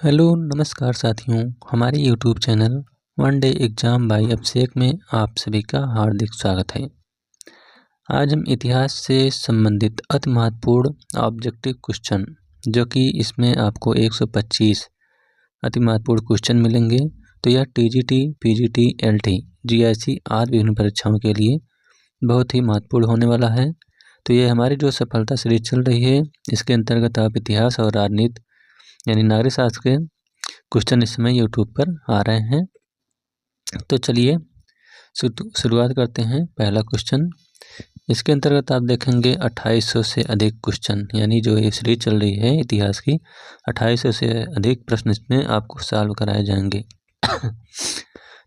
Hello नमस्कार साथियों, हमारे YouTube channel one day exam by Abhishek में आप सभी का हार्दिक स्वागत है। आज हम इतिहास से संबंधित अति महत्वपूर्ण ऑब्जेक्टिव क्वेश्चन, जो कि इसमें आपको 125 अति महत्वपूर्ण क्वेश्चन मिलेंगे। तो यह टीजीटी, पीजीटी, एलटी, जीआईसी आदि विभिन्न परीक्षाओं के लिए बहुत ही महत्वपूर्ण होने वाला है। तो ये हमारी जो सफलता सीरीज चल रही है, इसके अंतर्गत आप इतिहास और राजनीति यानी नागरिक शास्त्र के क्वेश्चन इस समय यूट्यूब पर आ रहे हैं। तो चलिए शुरुआत करते हैं। पहला क्वेश्चन, इसके अंतर्गत आप देखेंगे 2800 से अधिक क्वेश्चन, यानी जो ये सीरीज चल रही है इतिहास की, 2800 से अधिक प्रश्न इसमें आपको सॉल्व कराए जाएंगे।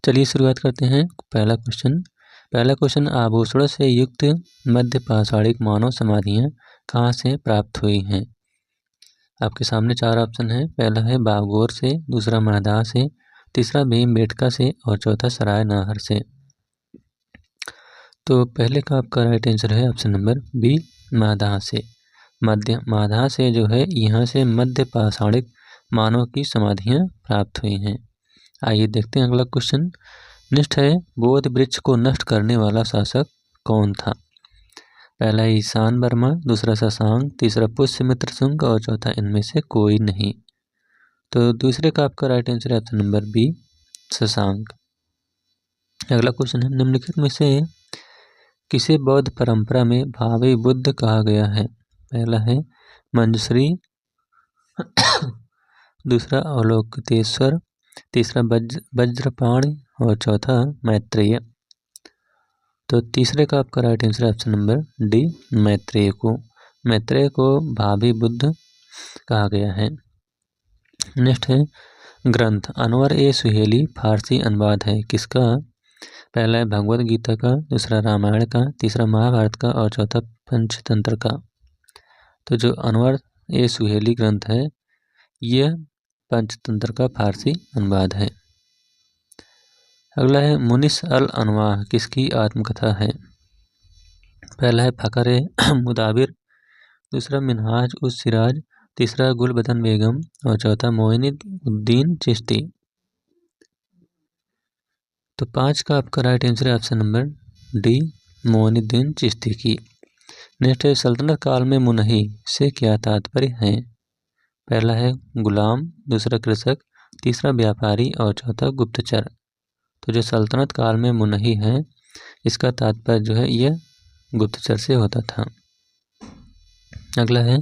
चलिए शुरुआत करते हैं। पहला क्वेश्चन, आभूषण से युक्त मध्य पाषाणिक मानव समाधियाँ कहाँ से प्राप्त हुई हैं? आपके सामने 4 ऑप्शन है। पहला है बागौर से, दूसरा महदाह से, तीसरा भीमबेटका से और चौथा सराय नाहर से। तो पहले का आपका राइट आंसर है ऑप्शन नंबर बी, महदाह से। महदाह से जो है, यहाँ से मध्य पाषाणिक मानव की समाधियाँ प्राप्त हुई हैं। आइए देखते हैं अगला क्वेश्चन। नेक्स्ट है, बोधि वृक्ष को नष्ट करने वाला शासक कौन था? पहला ईशान वर्मा, दूसरा शशांक, तीसरा पुष्यमित्र शुंग और चौथा इनमें से कोई नहीं। तो दूसरे का आपका राइट आंसर है ऑप्शन नंबर बी, शशांक। अगला क्वेश्चन है, निम्नलिखित में से किसे बौद्ध परंपरा में भावी बुद्ध कहा गया है? पहला है मंजश्री, दूसरा अवलोकितेश्वर, तीसरा वज्रपाणि और चौथा मैत्रेय। तो तीसरे का आपका राइट आंसर है ऑप्शन नंबर डी, मैत्रेय को भावी बुद्ध कहा गया है। नेक्स्ट है, ग्रंथ अनवर ए सुहेली फारसी अनुवाद है किसका? पहला है भगवद गीता का, दूसरा रामायण का, तीसरा महाभारत का और चौथा पंचतंत्र का। तो जो अनवर ए सुहेली ग्रंथ है, यह पंचतंत्र का फारसी अनुवाद है। अगला है, मुनिस अल अनवाह किसकी आत्मकथा है? पहला है फ़खर ए मुदाबिर, दूसरा मिनहाज उस सिराज, तीसरा गुलबदन बेगम और चौथा मोइनुद्दीन चिश्ती। तो 5 का आपका राइट आंसर है option number D, Moinuddin Chishti की। नेक्स्ट है, सल्तनत काल में मुनही से क्या तात्पर्य है? पहला है गुलाम, दूसरा कृषक, तीसरा व्यापारी और चौथा गुप्तचर। तो जो सल्तनत काल में मुनही है, इसका तात्पर्य जो है यह गुप्तचर से होता था। अगला है,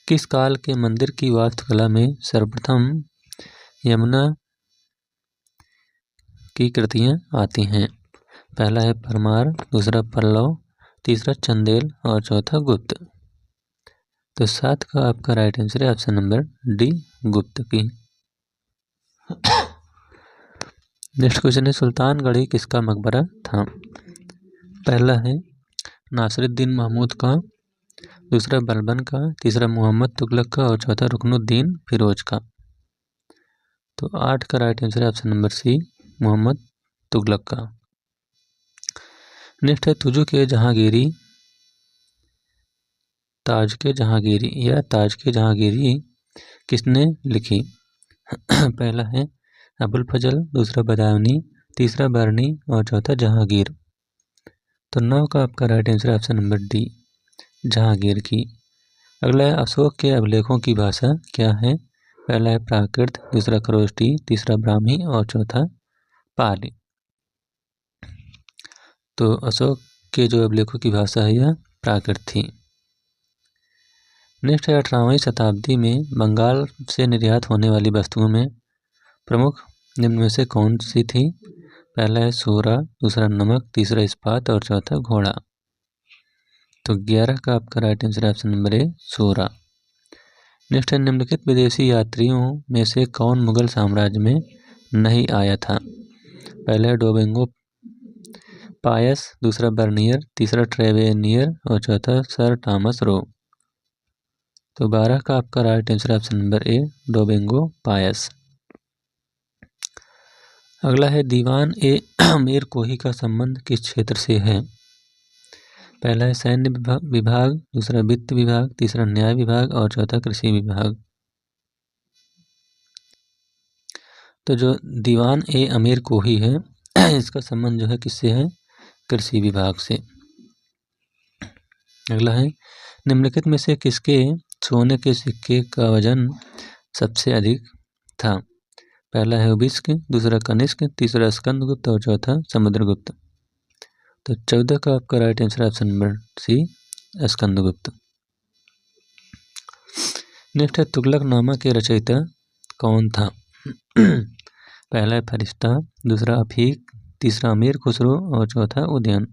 किस काल के मंदिर की वास्तुकला में सर्वप्रथम यमुना की कृतियाँ आती हैं? पहला है परमार, दूसरा पल्लव, तीसरा चंदेल और चौथा गुप्त। तो 7 का आपका राइट आंसर है ऑप्शन नंबर डी, गुप्त की। नेक्स्ट क्वेश्चन है, सुल्तानगढ़ी किसका मकबरा था? पहला है नासिरुद्दीन महमूद का, दूसरा बलबन का, तीसरा मोहम्मद तुगलक का और चौथा रुकनुद्दीन फिरोज का। तो 8 का राइट आंसर है option number C, Mohammad Tughlaq का। नेक्स्ट है, तुझु के जहांगीरी, ताज के जहांगीरी या ताज के जहांगीरी किसने लिखी? पहला है अबुल फजल, दूसरा बदायूनी, तीसरा बरनी और चौथा जहांगीर। तो 9 का आपका राइट आंसर है ऑप्शन नंबर डी, जहांगीर की। अगला है, अशोक के अभिलेखों की भाषा क्या है? पहला है प्राकृत, दूसरा खरोष्टी, तीसरा ब्राह्मी और चौथा पाली। तो अशोक के जो अभिलेखों की भाषा है यह प्राकृत थी। नेक्स्ट है, 18वीं शताब्दी में बंगाल से निर्यात होने वाली वस्तुओं में प्रमुख निम्न में से कौन सी थी? पहला है सोरा, दूसरा नमक, तीसरा इस्पात और चौथा घोड़ा। तो 11 का आपका राइट आंसर है ऑप्शन नंबर ए, सोरा। नेक्स्ट है, निम्नलिखित विदेशी यात्रियों में से कौन मुगल साम्राज्य में नहीं आया था? पहला है डोमिंगो पायस, दूसरा बर्नियर, तीसरा ट्रेवेनियर और चौथा सर थॉमस रो। तो 12 का आपका राइट आंसर ऑप्शन नंबर ए, डोमिंगो पायस। अगला है, दीवान ए अमीर कोही का संबंध किस क्षेत्र से है? पहला है सैन्य विभाग, दूसरा वित्त विभाग, तीसरा न्याय विभाग और चौथा कृषि विभाग। तो जो दीवान ए अमीर कोही है इसका संबंध जो है किससे है? कृषि विभाग से। अगला है निम्नलिखित में से किसके सोने के सिक्के का वजन सबसे अधिक था? पहला है उबिस्क, दूसरा कनिष्क, तीसरा स्कंदगुप्त और चौथा समुद्रगुप्त। तो 14 का आपका right answer option number C Skandagupta. Next है तुगलकनामा के रचयिता कौन था? पहला है फरिश्ता, दूसरा अफीक, तीसरा अमीर खुसरो और चौथा उदयन।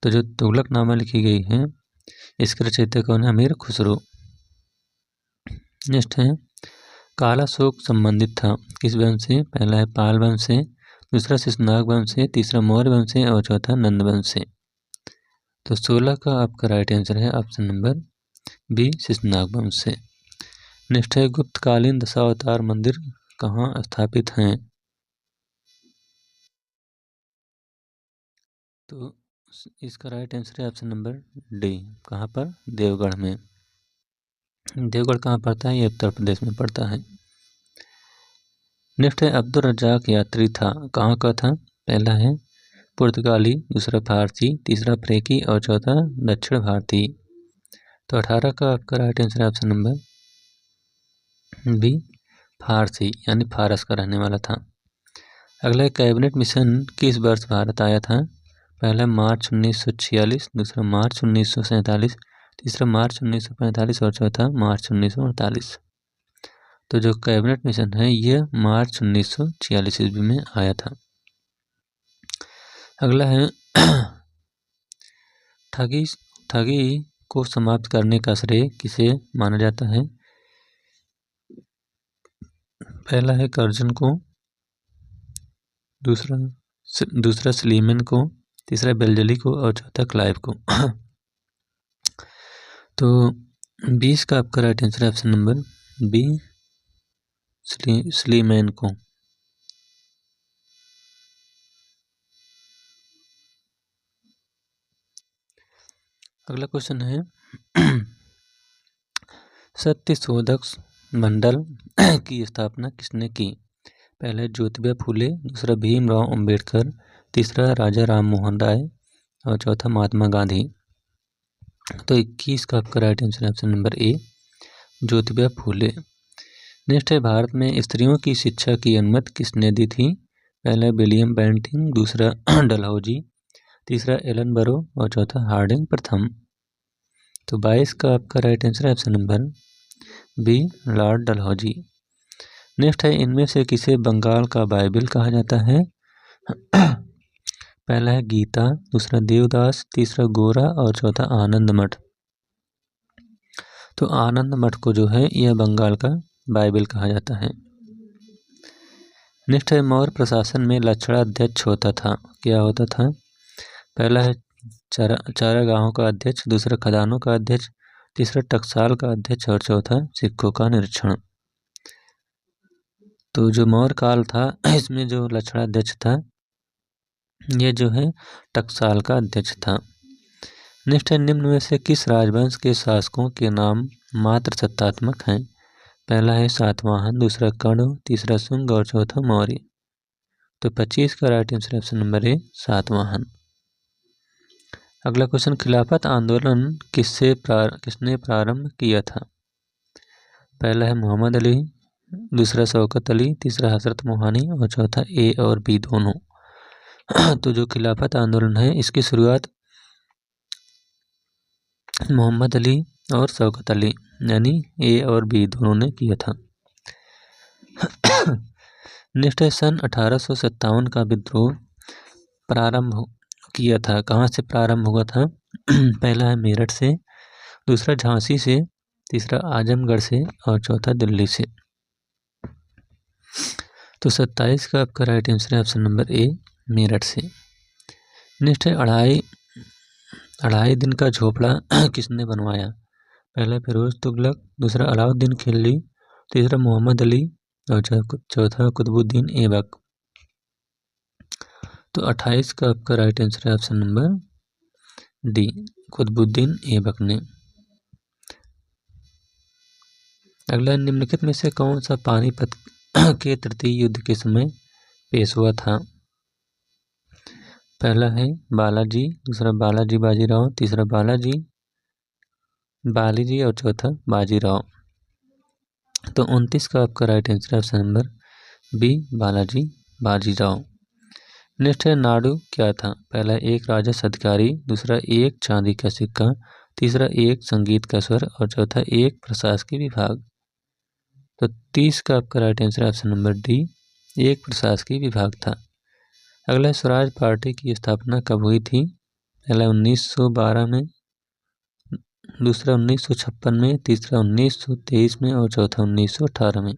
तो जो तुगलकनामा लिखी गई है इसके रचयिता कौन है? अमीर खुसरो। नेक्स्ट है काला शोक संबंधित था किस वंश से? पहला है पाल वंश से, दूसरा शिशुनाग वंश से, तीसरा मौर्य वंश से और चौथा नंद वंश से। तो 16 का आपका राइट आंसर है ऑप्शन नंबर बी शिशुनाग वंश से। नेक्स्ट है गुप्तकालीन दशावतार मंदिर कहाँ स्थापित हैं? तो इसका राइट आंसर है ऑप्शन नंबर डी। कहाँ पर? देवगढ़ में। देवगढ़ कहाँ पड़ता है? ये उत्तर प्रदेश में पड़ता है। नेक्स्ट है अब्दुल रज्जाक यात्री था कहाँ का था? पहला है पुर्तगाली, दूसरा फारसी, तीसरा अफ्रीकी और चौथा दक्षिण भारतीय। तो 18 का आपका राइट आंसर है ऑप्शन नंबर बी फारसी, यानी फारस का रहने वाला था। अगला कैबिनेट मिशन किस वर्ष भारत आया था? पहला मार्च 1946, दूसरा मार्च 1947, तीसरा मार्च 1945 और चौथा मार्च 1948। तो जो कैबिनेट मिशन है यह मार्च 1946 ईस्वी में आया था। अगला है ठगी को समाप्त करने का श्रेय किसे माना जाता है? पहला है कर्जन को, दूसरा स्लीमन को, तीसरा बेल्जली को और चौथा क्लाइव को। तो 20 का आपका right answer option number B Sleeman को। अगला क्वेश्चन है सत्यशोधक मंडल की स्थापना किसने की? पहले ज्योतिबा फूले, दूसरा भीमराव अंबेडकर, तीसरा राजा राम मोहन राय और चौथा महात्मा गांधी। तो 21 का आपका राइट आंसर ऑप्शन नंबर ए ज्योतिबा फूले। नेक्स्ट है भारत में स्त्रियों की शिक्षा की अनुमति किसने दी थी? पहला विलियम बेंटिंग, दूसरा डलहौजी, तीसरा एलन बरो और चौथा हार्डिंग प्रथम। तो 22 का आपका राइट आंसर है option number B lord Dalhousie. Next है इनमें से किसे बंगाल का बाइबिल कहा जाता है? पहला है गीता, दूसरा देवदास, तीसरा गोरा और चौथा आनंद मठ। तो आनंद मठ को जो है यह बंगाल का बाइबिल कहा जाता है। नेक्स्ट है मौर्य प्रशासन में लक्षणाध्यक्ष होता था, क्या होता था? पहला है चारागाहों का अध्यक्ष, दूसरा खदानों का अध्यक्ष, तीसरा टकसाल का अध्यक्ष और चौथा सिक्कों का निरीक्षण। तो जो मौर्य काल था इसमें जो लक्षणाध्यक्ष था ये जो है टकसाल का अध्यक्ष था। नेक्स्ट है निम्न में से किस राजवंश के शासकों के नाम मात्र सत्तात्मक हैं? पहला है सातवाहन, दूसरा कर्ण, तीसरा शुंग और चौथा मौर्य। तो 25 का राइट आंसर ऑप्शन नंबर ए सातवाहन। अगला क्वेश्चन खिलाफत आंदोलन किसने प्रारंभ किया था? पहला है मोहम्मद अली, दूसरा शौकत अली, तीसरा हजरत मोहानी और चौथा ए और बी दोनों। तो जो खिलाफत आंदोलन है इसकी शुरुआत मोहम्मद अली और शौकत अली यानी ए और बी दोनों ने किया था। नेक्स्ट है सन 1857 का विद्रोह प्रारंभ किया था, कहाँ से प्रारंभ हुआ था? पहला है मेरठ से, दूसरा झांसी से, तीसरा आजमगढ़ से और चौथा दिल्ली से। तो 27 का आपका राइट आंसर है ऑप्शन नंबर ए मेरठ से। नेक्स्ट है अढ़ाई दिन का झोपड़ा किसने बनवाया? पहला फिरोज तुगलक, दूसरा अलाउद्दीन खिलजी, तीसरा मोहम्मद अली और चौथा कुतुबुद्दीन ऐबक। तो 28 का आपका राइट आंसर है option number D Qutubuddin Aibak ने। अगला निम्नलिखित में से कौन सा पानीपत के तृतीय युद्ध के समय पेश हुआ था? पहला है बालाजी, दूसरा बालाजी बाजीराव, तीसरा बालाजी बालीजी और चौथा बाजीराव। तो 29 का आपका right answer option number B Balaji Bajirao. Next है नाडू क्या था? पहला एक राजस्व अधिकारी, दूसरा एक चांदी का सिक्का, तीसरा एक संगीत का स्वर और चौथा एक प्रशासकीय विभाग। तो 30 का आपका right answer option number D एक प्रशासकीय विभाग था। अगला स्वराज पार्टी की स्थापना कब हुई थी? पहला 1912 में, दूसरा 1956 में, तीसरा 1923 में और चौथा 1918 में।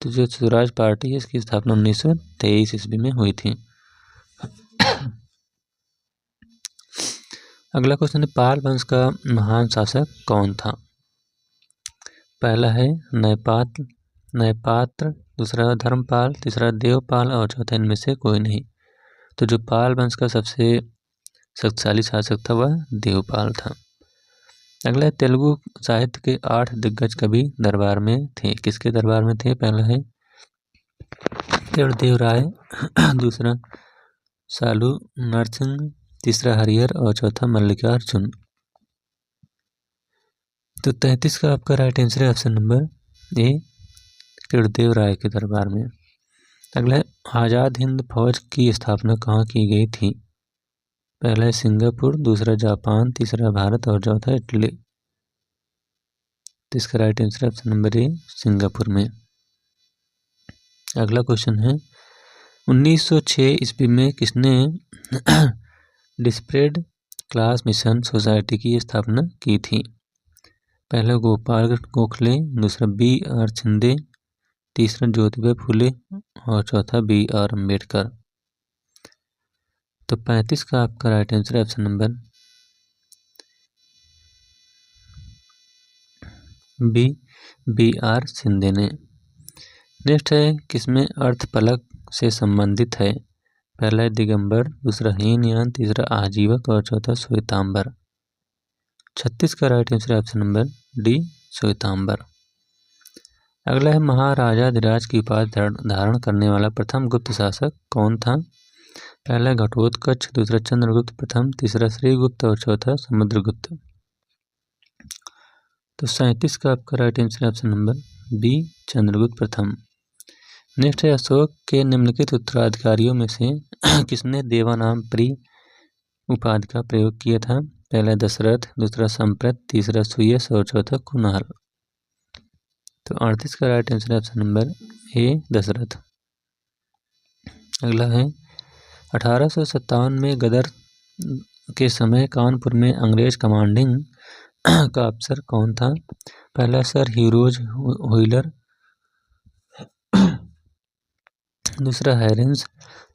तो जो स्वराज पार्टी है इसकी स्थापना 1923 ईस्वी में हुई थी। अगला क्वेश्चन है पाल वंश का महान शासक कौन था? पहला है नयपात्र, दूसरा धर्मपाल, तीसरा देवपाल और चौथा इनमें से कोई नहीं। तो जो पाल वंश का सबसे शक्तिशाली शासक था वह देवपाल था। अगला तेलुगु साहित्य के 8 दिग्गज कवि दरबार में थे। किसके दरबार में थे? पहला है कृष्णदेव राय, दूसरा सालू नरसिंह, तीसरा हरिहर और चौथा मल्लिकार्जुन। तो 33 का आपका राइट आंसर है ऑप्शन नंबर ए कृष्णदेव राय के दरबार में। अगला आज़ाद हिंद फौज की स्थापना कहाँ की गई थी? पहला है सिंगापुर, दूसरा जापान, तीसरा भारत और चौथा इटली। तो इसका राइट आंसर ऑप्शन नंबर ए सिंगापुर में। अगला क्वेश्चन है 1906 ईस्वी में किसने डिस्परेड क्लास मिशन सोसाइटी की स्थापना की थी? पहला गोपाल गोखले, दूसरा B.R. शिंदे, तीसरा ज्योतिबा फुले और चौथा B.R. अम्बेडकर। तो 35 का आपका right answer option number B B.R. Shinde ने। नेक्स्ट है किसमें अर्थफलक से संबंधित है? पहला है दिगंबर, दूसरा हीनयान, तीसरा आजीवक और चौथा श्वेतांबर। 36 का right answer option number D Shvetambar. अगला है महाराजाधिराज की उपाधि धारण करने वाला प्रथम गुप्त शासक कौन था? पहला घटोत्कच, दूसरा चंद्रगुप्त प्रथम, तीसरा श्रीगुप्त और चौथा समुद्रगुप्त। तो 37 का आपका right answer option number B Chandragupta प्रथम। नेक्स्ट है अशोक के निम्नलिखित उत्तराधिकारियों में से किसने देवानाम प्री उपाधि का प्रयोग किया था? पहला दशरथ, दूसरा संप्रत, तीसरा सुयश और चौथा कुणाल। तो 38 का right answer option number A Dashrath. अगला है 1857 में गदर के समय कानपुर में अंग्रेज कमांडिंग का अफसर कौन था? पहला सर हीरोज व्हीलर, दूसरा हैरिस,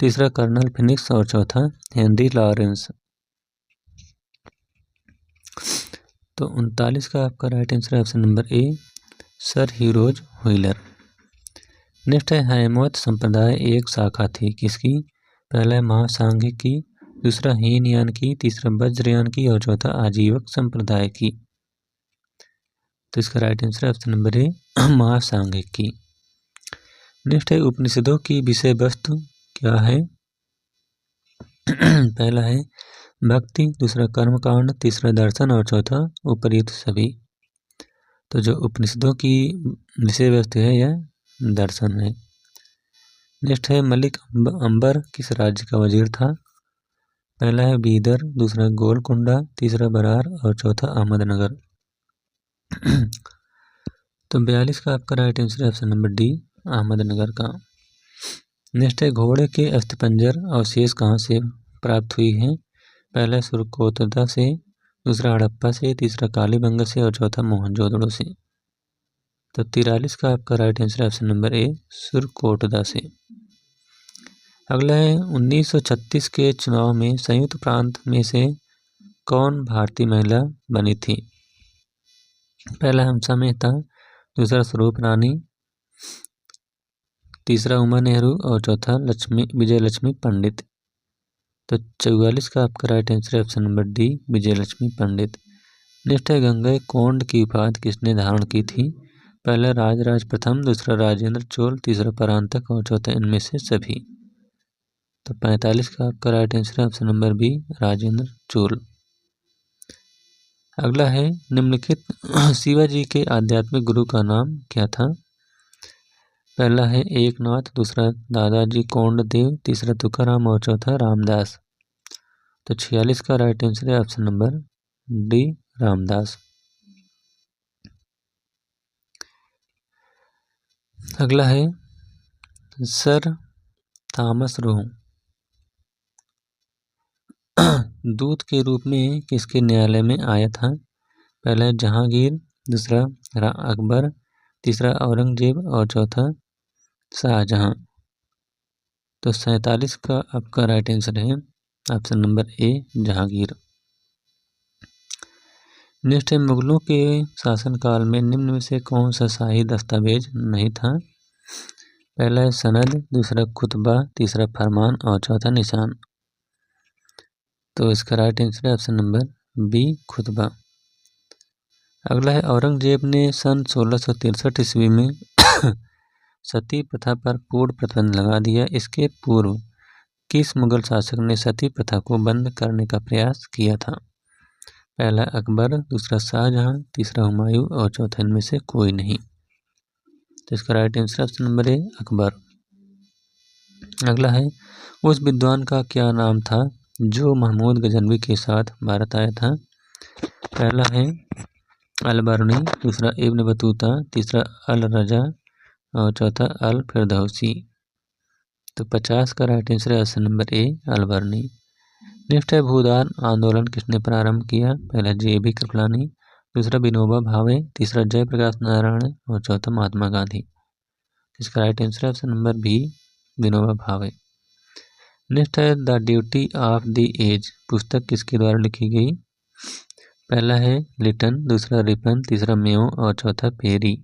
तीसरा कर्नल फिनिक्स और चौथा हेनरी लॉरेंस। तो 39 का आपका right answer option number A sir heroes wheeler. Next है हैमवत संप्रदाय एक शाखा थी किसकी? पहला है महासांघिक की, दूसरा हीनयान की, तीसरा वज्रयान की और चौथा आजीवक संप्रदाय की। तो इसका राइट आंसर ऑप्शन नंबर ए महासांघिक की। नेक्स्ट है उपनिषदों की विषय वस्तु क्या है? पहला है भक्ति, दूसरा कर्मकांड, तीसरा दर्शन और चौथा उपर्युक्त सभी। तो जो उपनिषदों की विषय वस्तु है यह दर्शन है। नेक्स्ट है मलिक अंबर किस राज्य का वजीर था? पहला है बीदर, दूसरा गोलकुंडा, तीसरा बरार और चौथा अहमदनगर। तो 42 का आपका right answer option number D Ahmednagar का। नेक्स्ट है घोड़े के अस्थिपंजर अवशेष कहाँ से प्राप्त हुई है? पहला सुरकोतदा से, दूसरा हड़प्पा से, तीसरा कालीबंगा से और चौथा मोहनजोदड़ो से। तो 43 का आपका राइट आंसर ऑप्शन नंबर ए सुरकोटदा से। अगला है 1936 के चुनाव में संयुक्त प्रांत में से कौन भारतीय महिला बनी थी? पहला हंसा मेहता, दूसरा स्वरूप रानी, तीसरा उमा नेहरू और चौथा विजय लक्ष्मी पंडित। तो 44 का आपका right answer option number D Vijay Lakshmi Pandit. Next है गंगा कोंड की उपाधि किसने धारण की थी? पहला राजराज प्रथम, दूसरा राजेंद्र चोल, तीसरा परांतक और चौथा इनमें से सभी। तो 45 का आपका राइट आंसर है option number B, Rajendra Chola. अगला है निम्नलिखित शिवाजी के आध्यात्मिक गुरु का नाम क्या था? पहला है एकनाथ, दूसरा दादाजी कोंडदेव, तीसरा तुकाराम और चौथा रामदास। तो 46 का राइट आंसर है ऑप्शन नंबर डी, रामदास। अगला है सर थॉमस रो दूत के रूप में किसके न्यायालय में आया था? पहला है जहांगीर, दूसरा अकबर, तीसरा औरंगजेब और चौथा शाहजहां। तो 47 का आपका राइट आंसर है ऑप्शन नंबर ए, जहांगीर। नेक्स्ट है मुगलों के शासनकाल में निम्न में से कौन सा शाही दस्तावेज नहीं था? पहला है सनद, दूसरा खुतबा, तीसरा फरमान और चौथा निशान। तो इसका राइट आंसर है ऑप्शन नंबर बी, खुतबा। अगला है औरंगजेब ने सन 1663 ईस्वी में सती प्रथा पर पूर्ण प्रतिबंध लगा दिया। इसके पूर्व किस मुगल शासक ने सती प्रथा को बंद करने का प्रयास किया था? पहला अकबर, दूसरा शाहजहां, तीसरा हुमायूं और चौथा इनमें से कोई नहीं। तो इसका राइट आंसर ऑप्शन नंबर ए, अकबर। अगला है उस विद्वान का क्या नाम था जो महमूद गजनवी के साथ भारत आया था? पहला है अल-बरनी, दूसरा इब्न बतूता, तीसरा अल-रजा और चौथा अल-फिरदौसी। तो 50 का राइट आंसर है ऑप्शन नंबर ए, अल-बरनी। नेक्स्ट है भूदान आंदोलन किसने प्रारंभ किया? पहला जे.बी. कृपलानी, दूसरा विनोबा भावे, तीसरा जयप्रकाश नारायण और चौथा महात्मा गांधी। इसका राइट आंसर है option number B, Vinoba Bhave. Next है the duty of the age पुस्तक किसके द्वारा लिखी गई? पहला है लिटन, दूसरा रिपन, तीसरा मेयो और चौथा पेरी।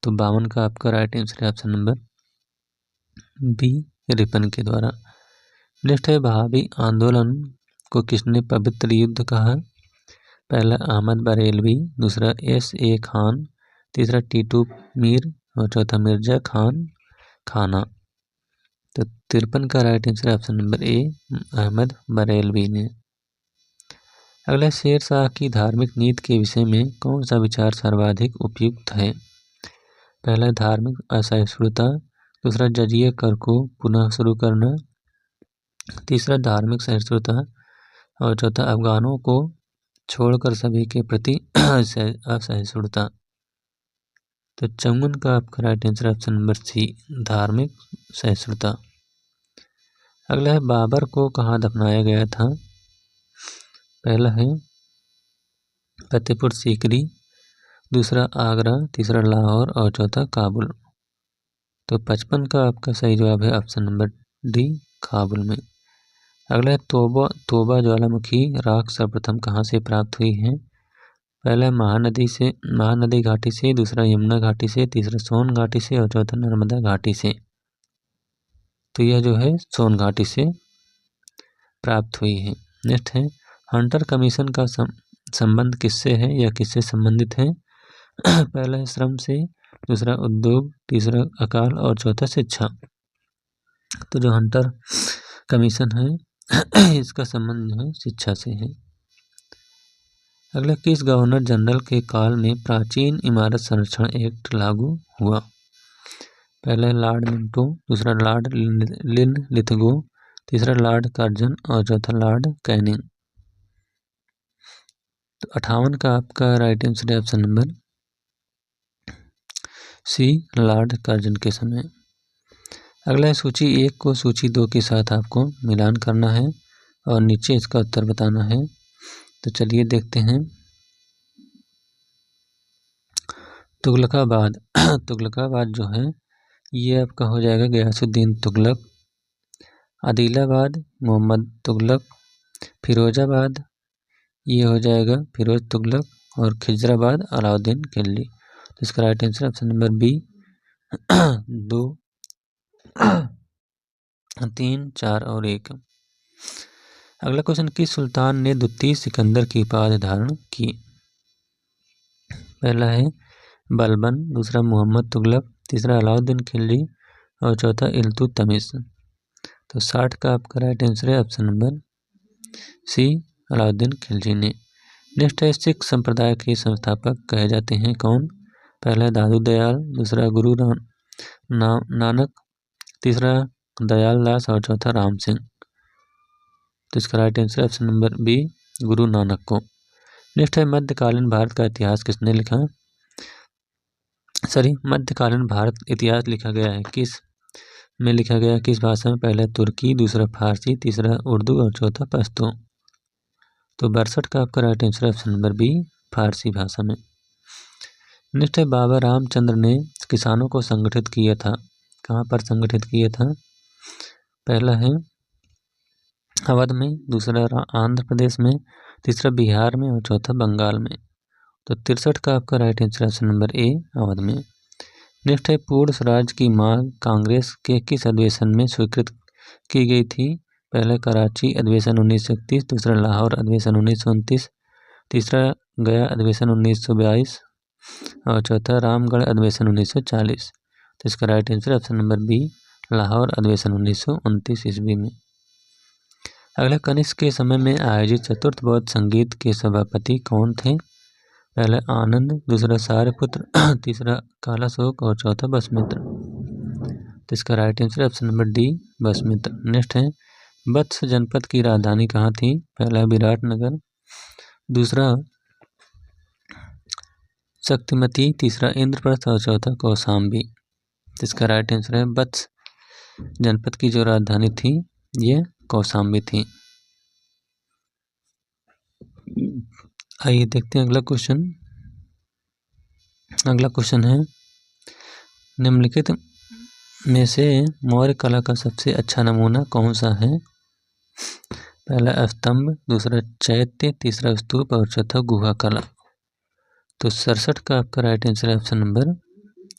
तो 52 का आपका राइट आंसर है ऑप्शन नंबर बी, रिपन के द्वारा। नेक्स्ट है वहाबी आंदोलन को किसने पवित्र युद्ध कहा? पहला अहमद बरेलवी, दूसरा S.A. खान, तीसरा टीटू मीर और चौथा मिर्जा खान खाना। तो 53 का राइट आंसर है option number A, Ahmad Barelvi ने। अगला शेर शाह की धार्मिक नीति के विषय में कौन सा विचार सर्वाधिक उपयुक्त है? पहला धार्मिक असहिष्णुता, दूसरा जजिया कर को पुनः शुरू करना, तीसरा धार्मिक सहिष्णुता और चौथा अफगानों को छोड़कर सभी के प्रति असहिष्णुता। तो 54 का आपका right answer option number C, धार्मिक सहिष्णुता। अगला है बाबर को कहाँ दफनाया गया था? पहला है फतेहपुर सीकरी, दूसरा आगरा, तीसरा लाहौर और चौथा काबुल। तो 55 का आपका सही जवाब है ऑप्शन नंबर डी, काबुल में। अगला है तोबा ज्वालामुखी राख सर्वप्रथम कहाँ से प्राप्त हुई है? पहला महानदी घाटी से, दूसरा यमुना घाटी से, तीसरा सोन घाटी से और चौथा नर्मदा घाटी से। तो यह जो है सोन घाटी से प्राप्त हुई है। नेक्स्ट है हंटर कमीशन का संबंध किससे है या किससे संबंधित है? पहला है श्रम से, दूसरा उद्योग, तीसरा अकाल और चौथा शिक्षा। तो जो हंटर कमीशन है इसका संबंध जो है शिक्षा से है। अगला किस गवर्नर जनरल के काल में प्राचीन इमारत संरक्षण एक्ट लागू हुआ? पहला लॉर्ड मिंटो, दूसरा लॉर्ड लिथगो, तीसरा लॉर्ड कर्जन और चौथा लॉर्ड कैनिंग। तो 58 का आपका राइट आंसर है option number C, lord Curzon के समय। अगला है सूची 1 को सूची 2 के साथ आपको मिलान करना है और नीचे इसका उत्तर बताना है। तो चलिए देखते हैं। तुगलकाबाद तुगलकाबाद जो है ये आपका हो जाएगा गयासुद्दीन तुगलक। आदिलाबाद मोहम्मद तुगलक। फिरोजाबाद ये हो जाएगा फिरोज तुगलक और खिजराबाद अलाउद्दीन खिलजी। तो इसका right answer option number B 2, 3, 4 और 1। अगला क्वेश्चन किस सुल्तान ने द्वितीय सिकंदर की उपाधि धारण की? पहला है बलबन, दूसरा मोहम्मद तुगलक, तीसरा अलाउद्दीन खिलजी और चौथा इल्तुतमिश। तो 60 का आपका राइट आंसर है option number C, Alauddin Khilji ने। नेक्स्ट है, सिख संप्रदाय के संस्थापक कहे जाते हैं कौन? पहला दादू दयाल, दूसरा गुरु नानक, तीसरा दयाल दास और चौथा राम सिंह। तो इसका right answer option number B, Guru Nanak को। नेक्स्ट है, मध्यकालीन भारत का इतिहास किसने लिखा? मध्यकालीन भारत इतिहास लिखा गया है किस में लिखा गया, किस भाषा में? पहला तुर्की, दूसरा फारसी, तीसरा उर्दू और चौथा पश्तो। तो 62 का आपका right answer option number B, Farsi भाषा में। नेक्स्ट है, बाबा रामचंद्र ने किसानों को संगठित किया था, कहाँ पर संगठित किया था? पहला है अवध में, दूसरा आंध्र प्रदेश में, तीसरा बिहार में और चौथा बंगाल में। तो 63 का आपका राइट आंसर ऑप्शन नंबर ए, अवध में। नेक्स्ट है, पूर्ण स्वराज की मांग कांग्रेस के किस अधिवेशन में स्वीकृत की गई थी? पहला कराची अधिवेशन 1931, दूसरा लाहौर अधिवेशन 1929, तीसरा गया अधिवेशन 1942 और चौथा रामगढ़ अधिवेशन 1940। तो इसका right answer option number B, Lahore अधिवेशन 1929 ईस्वी में। अगला, कनिष्क के समय में आयोजित चतुर्थ बौद्ध संगीत के सभापति कौन थे? पहला आनंद, दूसरा सारपुत्र, तीसरा कालाशोक और चौथा बसमित्र। तो इसका right answer option number D, Vasumitra. Next है, वत्स जनपद की राजधानी कहाँ थी? पहला विराटनगर, दूसरा शक्तिमती, तीसरा इंद्रप्रस्थ और चौथा कौशाम्बी। तो इसका राइट आंसर है, वत्स जनपद की जो राजधानी थी ये कौशाम्बी थी। आइए देखते हैं अगला क्वेश्चन। अगला क्वेश्चन है, निम्नलिखित में से मौर्य कला का सबसे अच्छा नमूना कौन सा है? पहला स्तंभ, दूसरा चैत्य, तीसरा स्तूप और चौथा गुहा कला। तो 67 का आपका राइट आंसर है ऑप्शन नंबर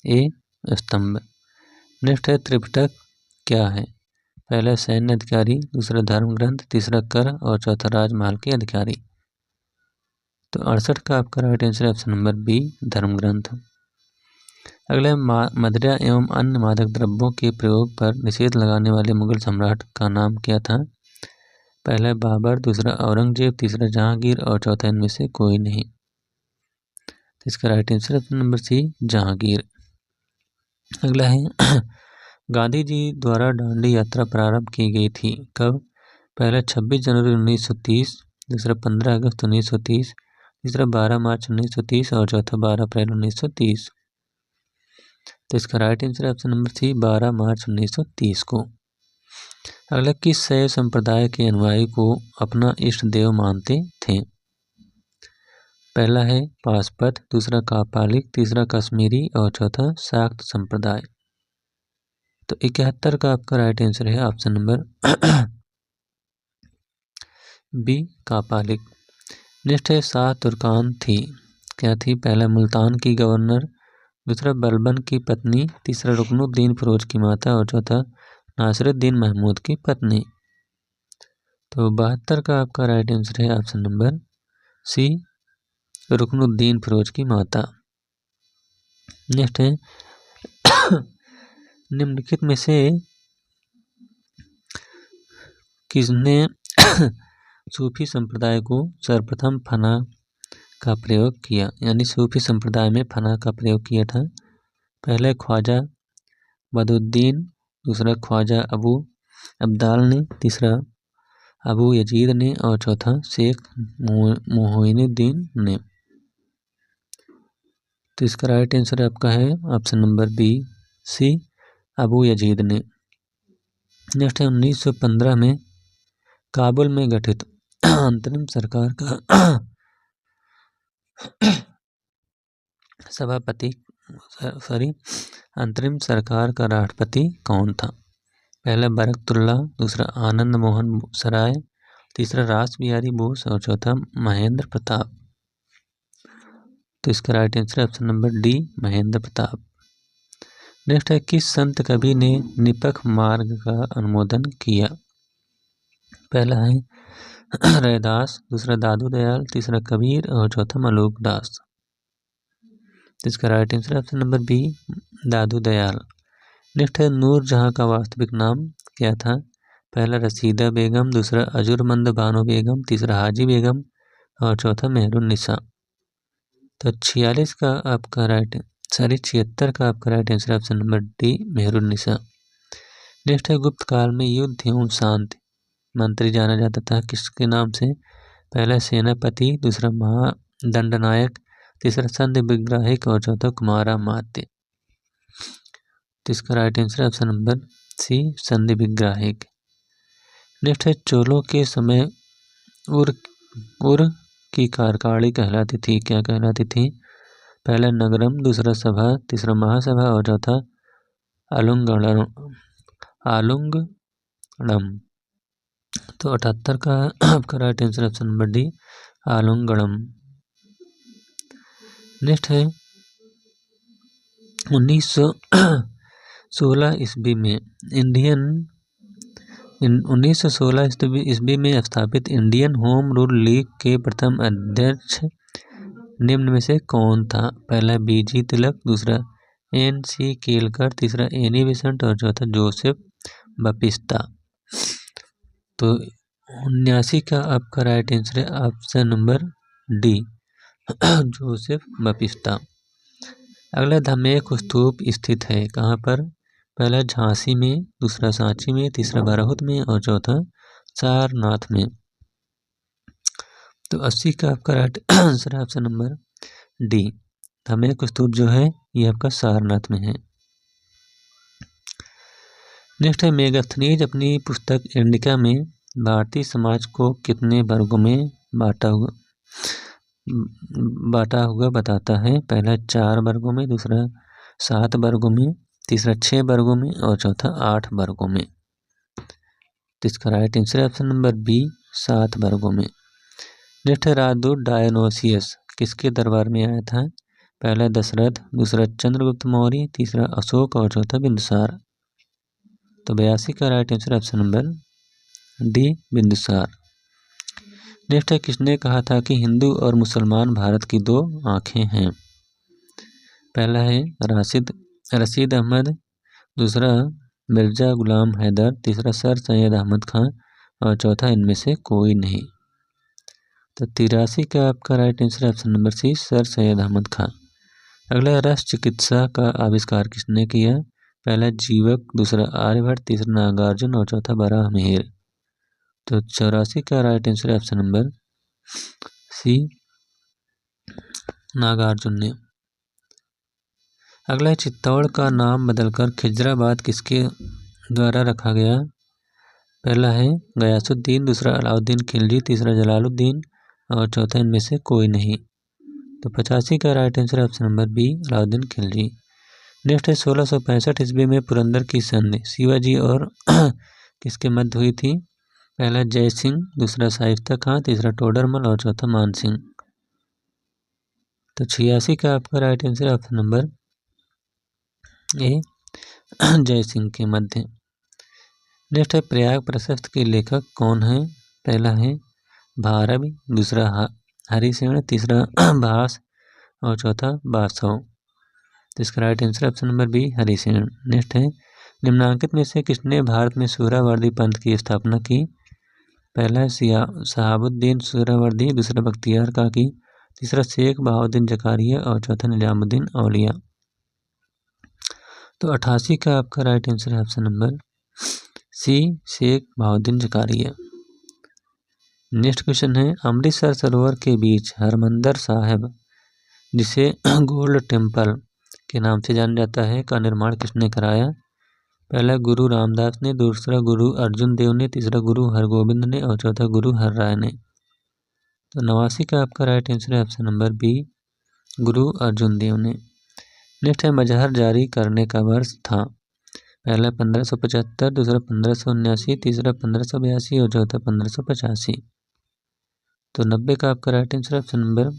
ए, स्तंभ। नेक्स्ट है, त्रिपिटक क्या है? पहला सैन्य अधिकारी, दूसरा धर्म ग्रंथ, तीसरा कर और चौथा राजमहल के अधिकारी। तो 68 का आपका राइट आंसर है ऑप्शन नंबर बी, धर्म ग्रंथ। अगला, मदिरा एवं अन्य मादक द्रव्यों के प्रयोग पर निषेध लगाने वाले मुगल सम्राट का नाम क्या था? पहला बाबर, दूसरा औरंगजेब, तीसरा जहांगीर और चौथा इनमें से कोई नहीं। तो इसका right answer option number C, Jahangir. अगला है, गांधी जी द्वारा दांडी यात्रा प्रारंभ की गई थी कब? पहला 26 जनवरी 1930, दूसरा 15 अगस्त 1930, तीसरा 12 मार्च 1930 और चौथा 12 अप्रैल 1930। तो इसका right answer option number C, 12 मार्च 1930 को। अगला, किस शैव संप्रदाय के अनुयायी को अपना इष्ट देव मानते थे? पहला है पाशुपत, दूसरा कापालिक, तीसरा कश्मीरी और चौथा शाक्त संप्रदाय। तो 71 का आपका राइट आंसर है ऑप्शन नंबर बी, कापालिक। नेक्स्ट है, शाह तुर्कान थी क्या थी? पहला मुल्तान की गवर्नर, दूसरा बलबन की पत्नी, तीसरा रुकनुद्दीन फिरोज की माता और चौथा नासिरुद्दीन महमूद की पत्नी। तो 72 का आपका राइट आंसर है option number C, Ruknuddin Firoz की माता। नेक्स्ट है, निम्नलिखित में से किसने सूफी संप्रदाय को सर्वप्रथम फना का प्रयोग किया? यानी सूफी संप्रदाय में फना का प्रयोग किया था। पहले ख्वाजा बदुद्दीन, दूसरा ख्वाजा अबू अब्दाल ने, तीसरा अबू यजीद ने और चौथा शेख मोइनुद्दीन ने। तो इसका राइट आंसर आपका है ऑप्शन नंबर बी, सी, अबू यजीद ने। नेक्स्ट है, 1915 में काबुल में गठित अंतरिम सरकार का अंतरिम सरकार का राष्ट्रपति कौन था? पहला बरकतुल्ला, दूसरा आनंद मोहन सराय, तीसरा रास बिहारी बोस और चौथा महेंद्र प्रताप। तो इसका राइट आंसर है option number D, Mahendra Pratap. Next है, किस संत कवि ने निपख मार्ग का अनुमोदन किया? पहला है रैदास, दूसरा दादू दयाल, तीसरा कबीर और चौथा मलूक दास। तो इसका right answer option number B Dadu Dayal. Next है नूर जहाँ का वास्तविक नाम क्या था? पहला रसीदा बेगम, दूसरा अजुरमंद बानो बेगम, तीसरा हाजी बेगम और चौथा मेहरुन्निसा। तो 46 का आपका राइट 76 का आपका right answer option number D Mehrunnisa. Next है गुप्त काल में युद्ध एवं शांति मंत्री जाना जाता था किसके नाम से? पहला सेनापति, दूसरा महादंडनायक, तीसरा संधि विग्राहिक और चौथा कुमारामात्य। तो इसका right answer option number C संधि विग्राहिक। नेक्स्ट है चोलों के समय उर की कारकाड़ी कहलाती थी, क्या कहलाती थी? पहला नगरम, दूसरा सभा, तीसरा महासभा और चौथा आलुंगड़म। तो 78 का आपका right answer option number D आलुंगड़म। नेक्स्ट है 1916 ईस्वी में 1916 ईस्वी में स्थापित इंडियन होम रूल लीग के प्रथम अध्यक्ष निम्न में से कौन था? पहला बीजी तिलक, दूसरा NC केलकर, तीसरा एनी बेसेंट और चौथा जोसेफ बापिस्ता। तो 79 का आपका राइट आंसर है ऑप्शन नंबर डी जोसेफ बापिस्ता। अगला धमेख स्तूप स्थित है कहाँ पर? पहला झांसी में, दूसरा सांची में, तीसरा बरहुत में और चौथा सारनाथ में। तो 80 का आपका right answer option number D Dhamek Stupa जो है ये आपका सारनाथ में है। नेक्स्ट है मेगास्थनीज अपनी पुस्तक इंडिका में भारतीय समाज को कितने वर्गों में बांटा हुआ बताता है? पहला 4 वर्गों में, दूसरा 7 वर्गों में, तीसरा 6 वर्गों में और चौथा 8 वर्गों में। तो इसका right answer option number B 7 वर्गों में। नेक्स्ट है राजदूत डायोनोसियस किसके दरबार में आया था? पहला दशरथ, दूसरा चंद्रगुप्त मौर्य, तीसरा अशोक और चौथा बिंदुसार। तो 82 का right answer option number D Bindusara. Next है किसने कहा था कि हिंदू और मुसलमान भारत की 2 आँखें हैं? पहला है रशीद अहमद, दूसरा मिर्जा गुलाम हैदर, तीसरा सर सैयद अहमद खान और चौथा इनमें से कोई नहीं। तो 83 का आपका right answer option number C sir Syed Ahmad Khan. अगला रस चिकित्सा का आविष्कार किसने किया? पहला जीवक, दूसरा आर्यभट्ट, तीसरा नागार्जुन और चौथा बराहमिहिर। तो 84 का right answer option number C Nagarjuna ने। अगला चित्तौड़ का नाम बदलकर खिजराबाद किसके द्वारा रखा गया? पहला है गयासुद्दीन, दूसरा अलाउद्दीन खिलजी, तीसरा जलालुद्दीन और चौथा इनमें से कोई नहीं। तो 85 का right answer option number B Alauddin Khilji. Next है 1665 ईस्वी में पुरंदर की संधि शिवाजी और किसके मध्य हुई थी? पहला जय सिंह, दूसरा शाइस्ता खां, तीसरा टोडरमल और चौथा मान सिंह। तो 86 का आपका राइट आंसर ऑप्शन नंबर ए जय सिंह के मध्य। नेक्स्ट है प्रयाग प्रशस्त के लेखक कौन है? पहला है भारवी, दूसरा हरिसेन, तीसरा भास और चौथा बासव। तो इसका right answer option number B Harisena. Next है निम्नांकित में से किसने भारत में सुहरावर्दी पंथ की स्थापना की? पहला है शहाबुद्दीन सुहरावर्दी, दूसरा बख्तियार काकी, तीसरा शेख बहाउद्दीन जकारिया और चौथा निजामुद्दीन औलिया। तो 88 का आपका राइट आंसर है option number C Sheikh Bahauddin Zakariya. Next question है अमृतसर सरोवर के बीच हरमंदिर साहिब जिसे गोल्ड टेम्पल के नाम से जाना जाता है का निर्माण किसने कराया? पहला गुरु रामदास ने, दूसरा गुरु अर्जुन देव ने, तीसरा गुरु हरगोविंद ने और चौथा गुरु हरराय ने। तो 89 का आपका राइट आंसर है ऑप्शन नंबर बी गुरु अर्जुन देव ने। नेक्स्ट है मजहर जारी करने का वर्ष था? पहला 1575, दूसरा 1579, तीसरा 1582 और चौथा 1585। तो 90 का आपका right answer option number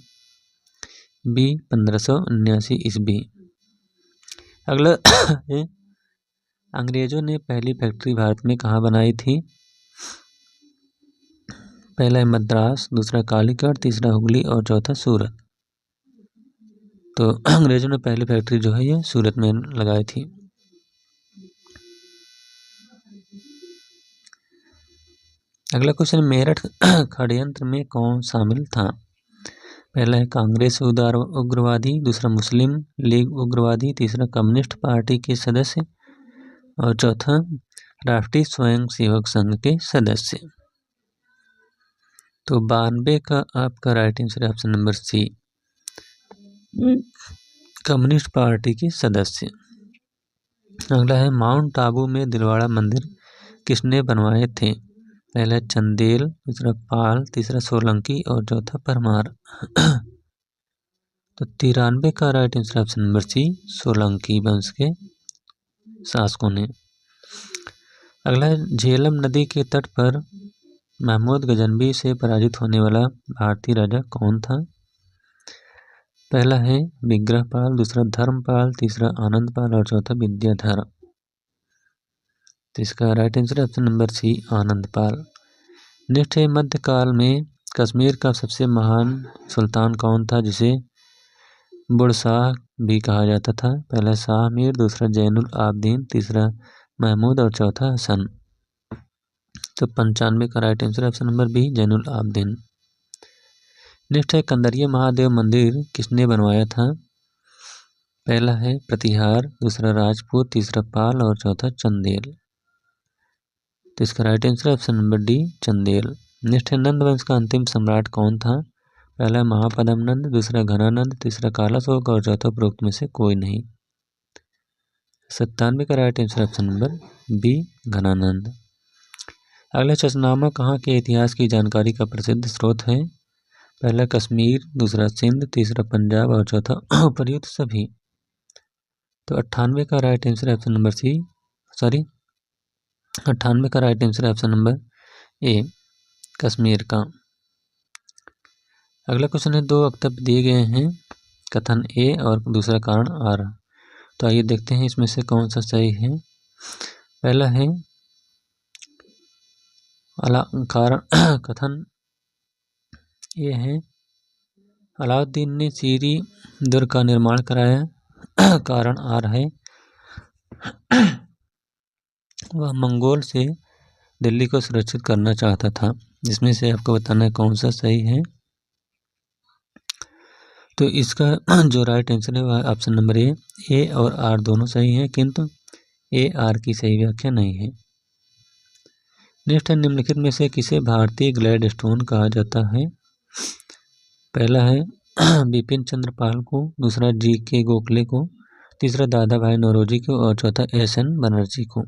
B 1579 ईस्वी। अगला है अंग्रेजों ने पहली फैक्ट्री भारत में कहाँ बनाई थी? पहला है मद्रास, दूसरा कालीकट, तीसरा हुगली और चौथा सूरत। तो अंग्रेजों ने पहली फैक्ट्री जो है ये सूरत में लगाई थी। अगला क्वेश्चन, मेरठ षड्यंत्र में कौन शामिल था? पहला है कांग्रेस उग्रवादी, दूसरा मुस्लिम लीग उग्रवादी, तीसरा कम्युनिस्ट पार्टी के सदस्य और चौथा राष्ट्रीय स्वयंसेवक संघ के सदस्य। तो 92 का आपका राइट आंसर है option number C, communist party के सदस्य। अगला है माउंट आबू में दिलवाड़ा मंदिर किसने बनवाए थे? पहला चंदेल, दूसरा पाल, तीसरा सोलंकी और चौथा परमार। तो 93 का right answer option number C, Solanki वंश के शासकों ने। अगला है झेलम नदी के तट पर महमूद गजनवी से पराजित होने वाला भारतीय राजा कौन था? पहला है विग्रहपाल, दूसरा धर्मपाल, तीसरा आनंदपाल और चौथा विद्याधर। तो इसका right answer option number C, Anandpal. Next है मध्यकाल में कश्मीर का सबसे महान सुल्तान कौन था जिसे बुरशाह भी कहा जाता था? पहला शाह मीर, दूसरा जैनुल आबदीन, तीसरा महमूद और चौथा हसन। तो 95 का right answer option number B, Zainul Abidin. Next है कंदरिया महादेव मंदिर किसने बनवाया था? पहला है प्रतिहार, दूसरा राजपूत, तीसरा पाल और चौथा चंदेल। तो इसका right answer option number D, Chandel. Next है नंद वंश का अंतिम सम्राट कौन था? पहला महापद्म नंद, दूसरा घनानंद, तीसरा कालाशोक और चौथा उपरोक्त में से कोई नहीं। 97 का right answer option number B, Ghananand. अगला चचनामा कहाँ के इतिहास की जानकारी का प्रसिद्ध स्रोत है? पहला कश्मीर, दूसरा सिंध, तीसरा पंजाब और चौथा उपर्युक्त सभी। तो 98 का right answer option number C, 98 का right answer option number A, Kashmir का। अगला क्वेश्चन है, दो वक्तव्य दिए गए हैं, कथन ए और दूसरा कारण आर। तो आइए देखते हैं इसमें से कौन सा सही है। पहला है कारण कथन ये है, अलाउद्दीन ने सीरी दुर्ग का निर्माण कराया। कारण आर है, वह मंगोल से दिल्ली को सुरक्षित करना चाहता था। जिसमें से आपको बताना है कौन सा सही है। तो इसका जो राइट आंसर है वह ऑप्शन नंबर ए और आर दोनों सही है, किंतु ए आर की सही व्याख्या नहीं है। नेक्स्ट है, निम्नलिखित में से किसे भारतीय ग्लैडस्टोन कहा जाता है? पहला है बिपिन चंद्र पाल को, दूसरा जी.के. गोखले को, तीसरा दादा भाई नौरोजी को और चौथा एस.एन. बनर्जी को।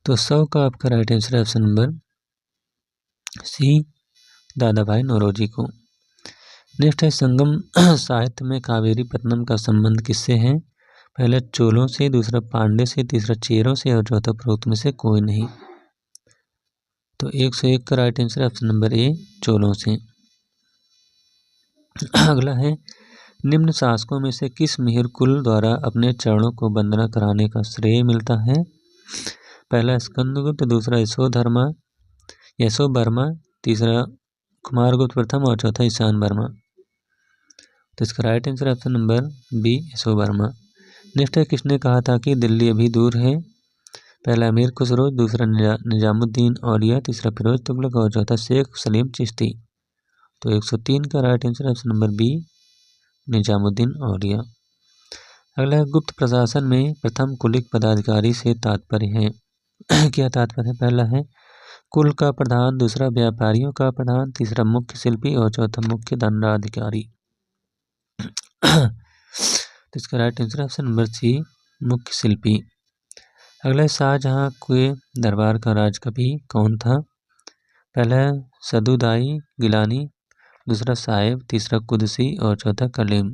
तो 100 का आपका राइट आंसर है ऑप्शन नंबर सी, दादा भाई नौरोजी को। नेक्स्ट है, संगम साहित्य में कावेरी पत्तनम का संबंध किससे है? पहला चोलों से, दूसरा पांडे से, तीसरा चेरों से और चौथा उपरोक्त में से कोई नहीं। तो 101 का right answer option number A, चोलों से। अगला है, निम्न शासकों में से किस मिहिर कुल द्वारा अपने चरणों को वंदना कराने का श्रेय मिलता है? पहला स्कंदगुप्त, दूसरा यशो वर्मा, तीसरा कुमारगुप्त प्रथम और चौथा ईशान वर्मा। तो इसका right answer option number B, Yasho Varma. Next है, किसने कहा था कि दिल्ली अभी दूर है? पहला अमीर खुसरो, दूसरा निजामुद्दीन औलिया, तीसरा फिरोज तुगलक और चौथा शेख सलीम चिश्ती। तो 103 का right answer option number B, Nizamuddin Auliya. अगला है, गुप्त प्रशासन में प्रथम कुलिक पदाधिकारी से तात्पर्य है क्या तात्पर्य है? पहला है कुल का प्रधान, दूसरा व्यापारियों का प्रधान, तीसरा मुख्य शिल्पी और चौथा मुख्य दंडाधिकारी। तो इसका right answer option number C, मुख्य शिल्पी। अगला, शाहजहां के दरबार का राजकवि कौन था? पहला सदुदाई गिलानी, दूसरा साहेब, तीसरा कुदसी और चौथा कलीम।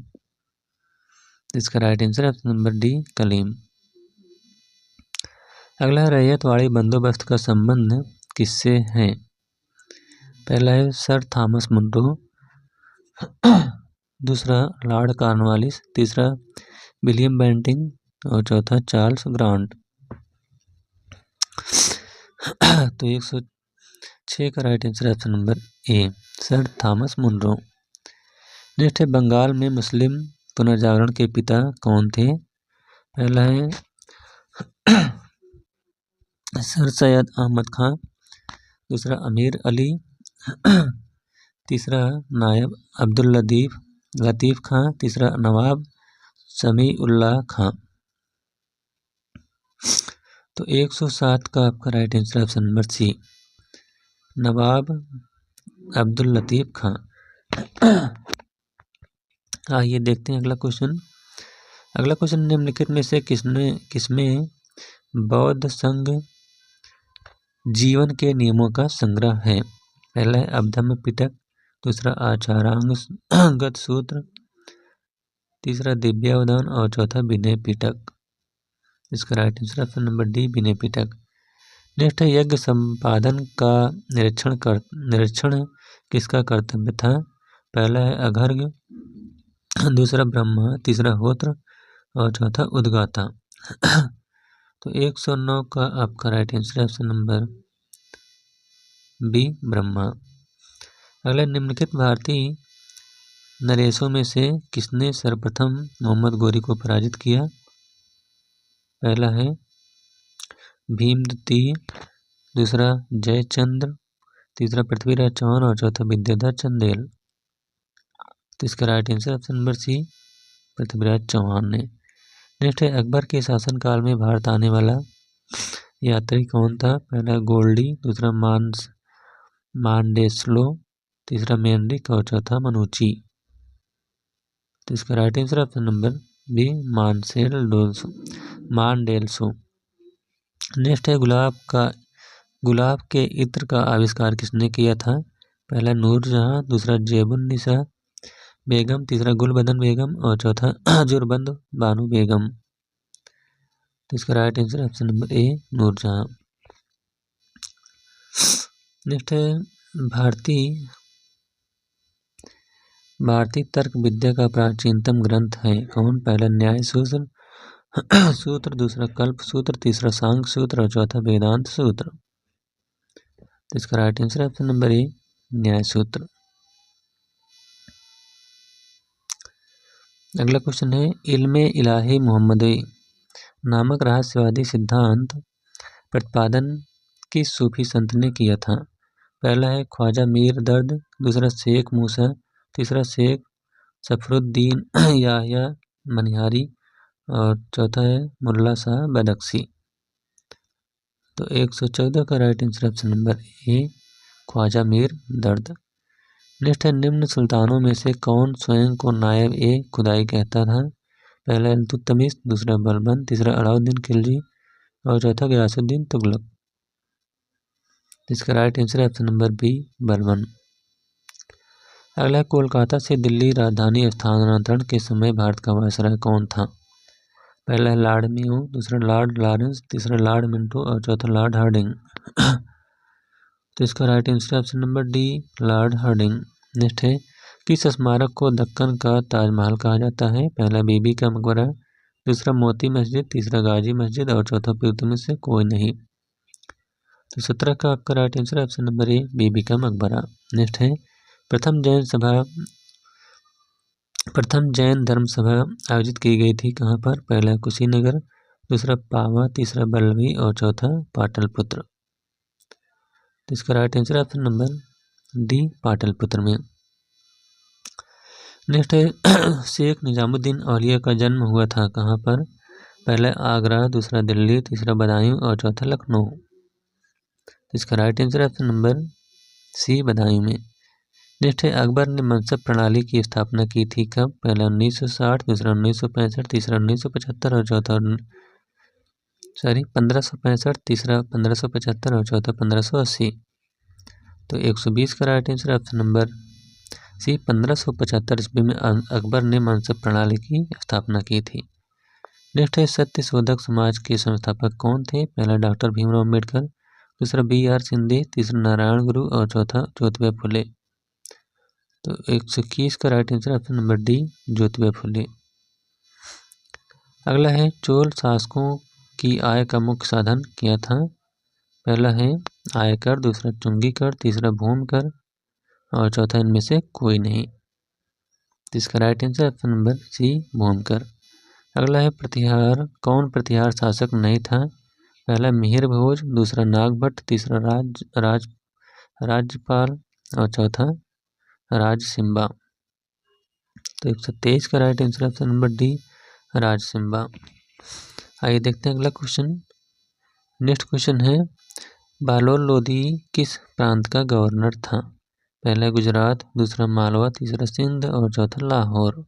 इसका right answer option number D, Kaleem. अगला, रैयतवाड़ी बंदोबस्त का संबंध किससे है? पहला है सर थॉमस मुनरो, दूसरा लॉर्ड कॉर्नवालिस, तीसरा विलियम बेंटिंग और चौथा चार्ल्स ग्रांट। तो 106 का right answer option number A, sir Thomas Munro. Next है बंगाल में मुस्लिम पुनर्जागरण के पिता कौन थे? पहला है सर सैयद अहमद खां, दूसरा अमीर अली, तीसरा नायब अब्दुल लतीफ़ खां, तीसरा नवाब समीउल्लाह खां। तो 107 का आपका right answer option number C, Nawab Abdul Latif Khan. आइए देखते हैं अगला क्वेश्चन। अगला क्वेश्चन निम्नलिखित में से किसमें बौद्ध संघ जीवन के नियमों का संग्रह है? पहला है अभधम्म पिटक, दूसरा आचारांगगत सूत्र, तीसरा दिव्यावधान और चौथा विनय पिटक। इसका right answer option number D, Vinaya Pitaka. Next है यज्ञ संपादन का निरीक्षण किसका कर्तव्य था? पहला है अघर्य, दूसरा ब्रह्मा, तीसरा होत्र और चौथा उद्गाता। तो 109 का आपका right answer option number B, Brahma. अगला निम्नलिखित भारतीय नरेशों में से किसने सर्वप्रथम मोहम्मद गोरी को पराजित किया? पहला है भीमद्वितीय, दूसरा जयचंद्र, तीसरा पृथ्वीराज चौहान और चौथा विद्याधर चंदेल। तो इसका right answer option number C, Prithviraj Chauhan ने। नेक्स्ट है अकबर के शासनकाल में भारत आने वाला यात्री कौन था? पहला गोल्डी, दूसरा मांडेस्लो, तीसरा मेंढिक और चौथा मनुची। तो इसका right answer option number B, Mandelslo. Next है गुलाब के इत्र का आविष्कार किसने किया था? पहला नूरजहां, दूसरा जेबुन्निसा बेगम, तीसरा गुलबदन बेगम और चौथा जुरबंद बानु बेगम। तो इसका right answer option number A, Nur Jahan. Next है भारतीय तर्क विद्या का प्राचीनतम ग्रंथ है कौन? पहला न्याय सूत्र, दूसरा कल्प सूत्र, तीसरा सांख्य सूत्र और चौथा वेदांत सूत्र। तो इसका राइट आंसर ऑप्शन नंबर ए, न्याय सूत्र। अगला क्वेश्चन है इल्मे इलाही मोहम्मदी नामक रहस्यवादी सिद्धांत प्रतिपादन किस सूफी संत ने किया था? पहला है ख्वाजा मीर दर्द, दूसरा शेख मूसा, तीसरा शेख सफरुद्दीन याह्या मनिहारी और चौथा है मुल्ला शाह बदख्शी। तो 114 का right answer option number A, Khwaja Mir Dard. Next है निम्न सुल्तानों में से कौन स्वयं को नायब ए खुदाई कहता था? पहला इल्तुतमिश, दूसरा बलबन, तीसरा अलाउद्दीन खिलजी और चौथा गयासुद्दीन तुगलक। इसका right answer option number B, Balban. अगला कोलकाता से दिल्ली राजधानी स्थानांतरण के समय भारत का वायसराय कौन था? पहला है लॉर्ड मेयो, दूसरा लॉर्ड लॉरेंस, तीसरा लॉर्ड मिंटो और चौथा लॉर्ड हार्डिंग। तो इसका right answer option number D, lord Hardinge. Next है किस स्मारक को दक्कन का ताजमहल कहा जाता है? पहला बीबी का मकबरा, दूसरा मोती मस्जिद, तीसरा गाजी मस्जिद और चौथा पृथ्वी में से कोई नहीं। तो 17 का आपका right answer option number A, Bibi ka Maqbara. Next है प्रथम जैन धर्म सभा आयोजित की गई थी कहाँ पर? पहला कुशीनगर, दूसरा पावा, तीसरा बल्लभी और चौथा पाटलिपुत्र। तो इसका right answer option number D, Pataliputra में। नेक्स्ट है शेख निजामुद्दीन औलिया का जन्म हुआ था कहाँ पर? पहला आगरा, दूसरा दिल्ली, तीसरा बदायूं और चौथा लखनऊ। तो इसका right answer option number C, Badaun में। नेक्स्ट है अकबर ने मनसब प्रणाली की स्थापना की थी कब? पहला 1960, दूसरा 1965, तीसरा 1975 और चौथा 1565, तीसरा 1575 और चौथा 1580। तो 120 का right answer option number C, 1575 ईस्वी में अकबर ने मनसब प्रणाली की स्थापना की थी। नेक्स्ट है सत्य शोधक समाज के संस्थापक कौन थे? पहला डॉक्टर भीमराव अम्बेडकर, दूसरा BR सिंधे, तीसरा नारायण गुरु और चौथा ज्योतिबा फुले। तो 121 का right answer option number D, Jyotiba Phule. अगला है चोल शासकों की आय का मुख्य साधन क्या था? पहला है आयकर, दूसरा चुंगी कर, तीसरा भूमि कर और चौथा इनमें से कोई नहीं। तो इसका right answer option number C भूमकर। अगला है प्रतिहार। कौन प्रतिहार शासक नहीं था? पहला मिहिर भोज, दूसरा नागभट्ट, तीसरा राज्यपाल और चौथा राजसिम्बा। तो 123 का right answer option number D Rajasimha. आइए देखते हैं अगला क्वेश्चन। नेक्स्ट क्वेश्चन है बालोल लोधी किस प्रांत का गवर्नर था? पहला गुजरात, दूसरा मालवा, तीसरा सिंध और चौथा लाहौर।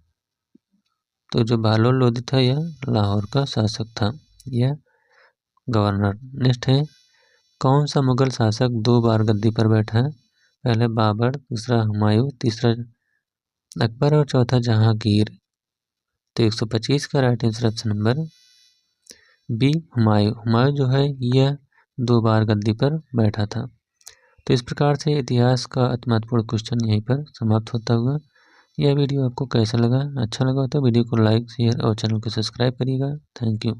तो जो बालोल लोधी था यह लाहौर का शासक था, यह गवर्नर। नेक्स्ट है कौन सा मुगल शासक 2 बार गद्दी पर बैठा है? पहले बाबर, दूसरा हुमायूं, तीसरा अकबर और चौथा जहांगीर। तो 125 का right answer option number B Humayun. Humayun जो है यह 2 बार गद्दी पर बैठा था। तो इस प्रकार से इतिहास का अति महत्वपूर्ण क्वेश्चन यहीं पर समाप्त होता हुआ। यह वीडियो आपको कैसा लगा? अच्छा लगा तो वीडियो को लाइक, शेयर और चैनल को सब्सक्राइब करिएगा। Thank you.